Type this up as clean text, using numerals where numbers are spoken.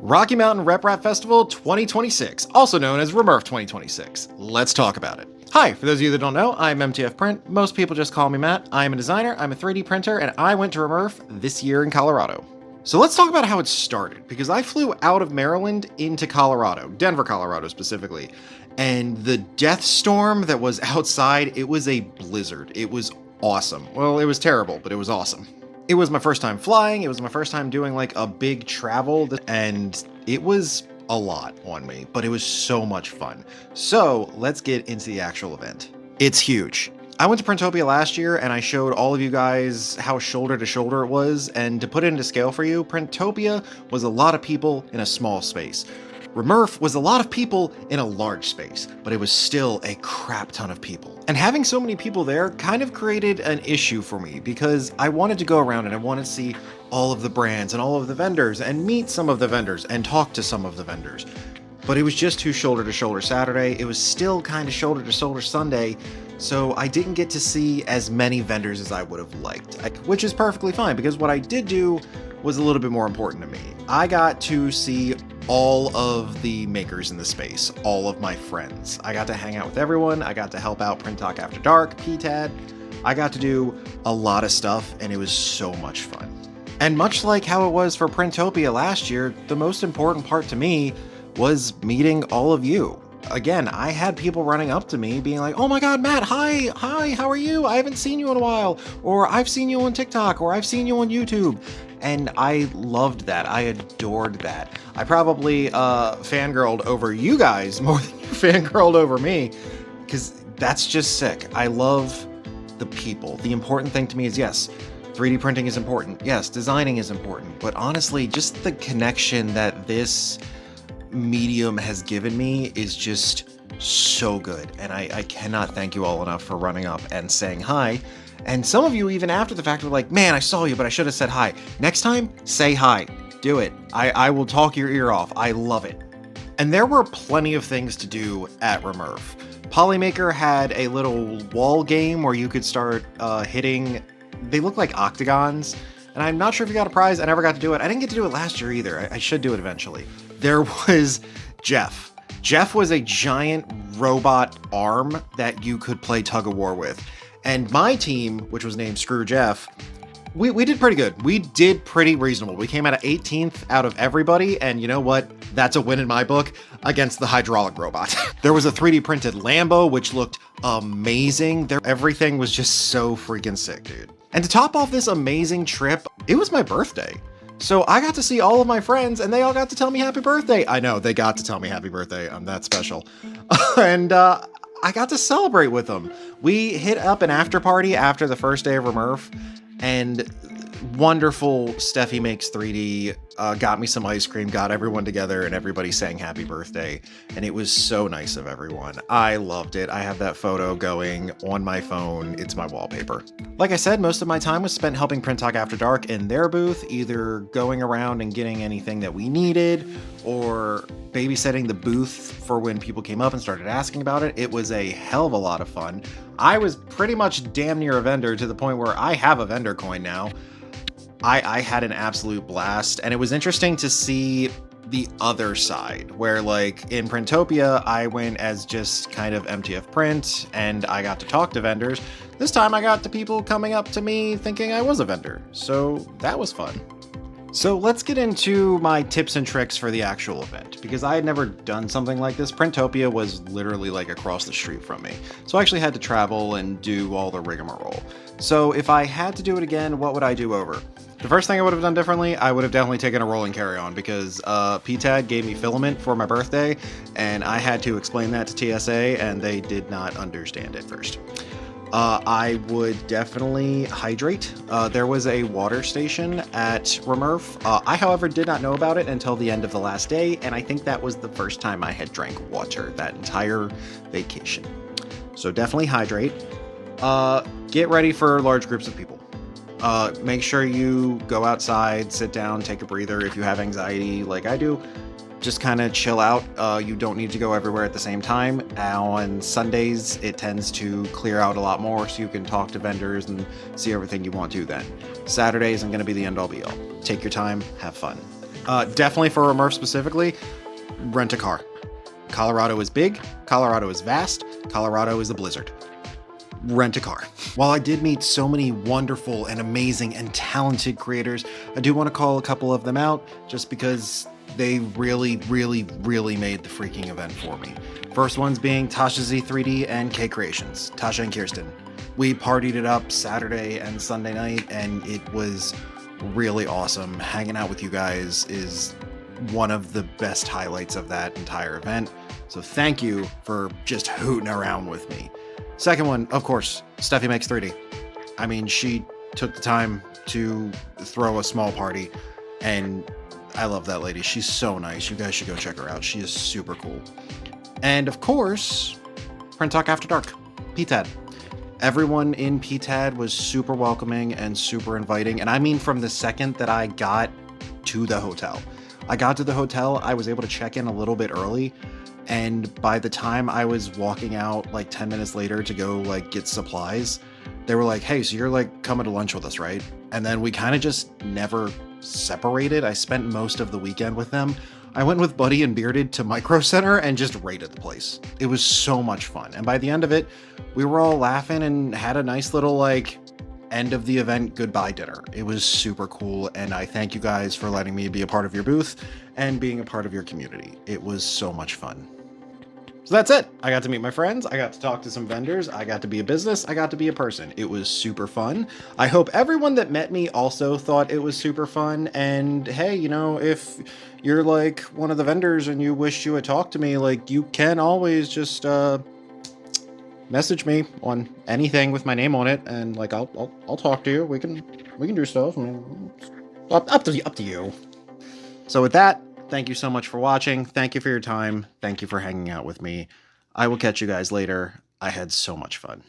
Rocky Mountain RMRRF Festival 2026, also known as RMRRF 2026. Let's talk about it. Hi, for those of you that don't know, I'm MTFPrint. Most people just call me Matt. I'm a designer, I'm a 3D printer, and I went to RMRRF this year in Colorado. So let's talk about how it started, because I flew out of Maryland into Colorado, Denver, Colorado specifically, and the death storm that was outside, it was a blizzard. It was awesome. Well, it was terrible, but it was awesome. It was my first time flying, it was my first time doing like a big travel, and it was a lot on me, but it was so much fun. So let's get into the actual event. It's huge. I went to Printopia last year and I showed all of you guys how shoulder to shoulder it was, and to put it into scale for you, Printopia was a lot of people in a small space. RMRRF was a lot of people in a large space, but it was still a crap ton of people. And having so many people there kind of created an issue for me, because I wanted to go around and I wanted to see all of the brands and all of the vendors and meet some of the vendors and talk to some of the vendors. But it was just too shoulder to shoulder Saturday. It was still kind of shoulder to shoulder Sunday. So I didn't get to see as many vendors as I would have liked, which is perfectly fine, because what I did do was a little bit more important to me. I got to see all of the makers in the space, all of my friends. I got to hang out with everyone. I got to help out Print Talk After Dark, PTAD. I got to do a lot of stuff, and it was so much fun. And much like how it was for Printopia last year, the most important part to me was meeting all of you. Again, I had people running up to me being like, "Oh my God, Matt, hi, how are you? I haven't seen you in a while." Or "I've seen you on TikTok," or "I've seen you on YouTube." And I loved that. I adored that. I probably fangirled over you guys more than you fangirled over me, because that's just sick. I love the people. The important thing to me is, yes, 3D printing is important. Yes, designing is important. But honestly, just the connection that this medium has given me is just so good. And I cannot thank you all enough for running up and saying hi. And some of you, even after the fact, were like, "Man, I saw you, but I should have said hi." Next time, say hi. Do it. I will talk your ear off. I love it. And there were plenty of things to do at RMRRF. Polymaker had a little wall game where you could start hitting, they look like octagons. And I'm not sure if you got a prize. I never got to do it. I didn't get to do it last year either. I should do it eventually. There was Jeff. Jeff was a giant robot arm that you could play tug of war with. And my team, which was named Screw Jeff, we did pretty good. We did pretty reasonable. We came out of 18th out of everybody, and you know what? That's a win in my book against the hydraulic robot. There was a 3D printed Lambo, which looked amazing. Everything was just so freaking sick, dude. And to top off this amazing trip, it was my birthday. So I got to see all of my friends, and they all got to tell me happy birthday. I know, they got to tell me happy birthday. I'm that special. And I got to celebrate with them. We hit up an after party after the first day of RMRRF, and wonderful Steffi Makes 3D got me some ice cream, got everyone together, and everybody sang happy birthday. And it was so nice of everyone. I loved it. I have that photo going on my phone. It's my wallpaper. Like I said, most of my time was spent helping Print Talk After Dark in their booth, either going around and getting anything that we needed, or babysitting the booth for when people came up and started asking about it. It was a hell of a lot of fun. I was pretty much damn near a vendor, to the point where I have a vendor coin now. I had an absolute blast, and it was interesting to see the other side, where like in Printopia, I went as just kind of MTFPrint, and I got to talk to vendors. This time I got to people coming up to me thinking I was a vendor, so that was fun. So let's get into my tips and tricks for the actual event, because I had never done something like this. Printopia was literally like across the street from me, so I actually had to travel and do all the rigmarole. So if I had to do it again, what would I do over? The first thing I would have done differently, I would have definitely taken a rolling carry-on, because PTAD gave me filament for my birthday, and I had to explain that to TSA, and they did not understand at first. I would definitely hydrate. There was a water station at RMRRF. I, however, did not know about it until the end of the last day, and I think that was the first time I had drank water that entire vacation. So definitely hydrate. Get ready for large groups of people. Make sure you go outside, sit down, take a breather. If you have anxiety like I do, just kind of chill out. You don't need to go everywhere at the same time. On Sundays, it tends to clear out a lot more, so you can talk to vendors and see everything you want to then. Saturday isn't going to be the end all be all. Take your time, have fun. Definitely for RMRRF specifically, rent a car. Colorado is big, Colorado is vast, Colorado is a blizzard. Rent a car. While I did meet so many wonderful and amazing and talented creators, I do want to call a couple of them out just because they really made the freaking event for me. First ones being Tasha Z3D and K Creations, Tasha and Kirsten. We partied it up Saturday and Sunday night, and it was really awesome. Hanging out with you guys is one of the best highlights of that entire event. So thank you for just hooting around with me. Second one, of course, Steffi Makes 3D. I mean, she took the time to throw a small party, and I love that lady. She's so nice. You guys should go check her out. She is super cool. And of course, Print Talk After Dark, PTAD. Everyone in PTAD was super welcoming and super inviting. And I mean, from the second that I got to the hotel. I got to the hotel, I was able to check in a little bit early. And by the time I was walking out like 10 minutes later to go like get supplies, they were like, hey, so you're like coming to lunch with us, right? And then we kind of just never separated. I spent most of the weekend with them. I went with Buddy and Bearded to Micro Center and just raided the place. It was so much fun. And by the end of it, we were all laughing and had a nice little like end of the event goodbye dinner. It was super cool. And I thank you guys for letting me be a part of your booth and being a part of your community. It was so much fun. So that's it. I got to meet my friends. I got to talk to some vendors. I got to be a business. I got to be a person. It was super fun. I hope everyone that met me also thought it was super fun. And hey, you know, if you're like one of the vendors and you wish you had talked to me, like you can always just message me on anything with my name on it, and like I'll talk to you. We can do stuff. I mean, up to you. So with that, thank you so much for watching. Thank you for your time. Thank you for hanging out with me. I will catch you guys later. I had so much fun.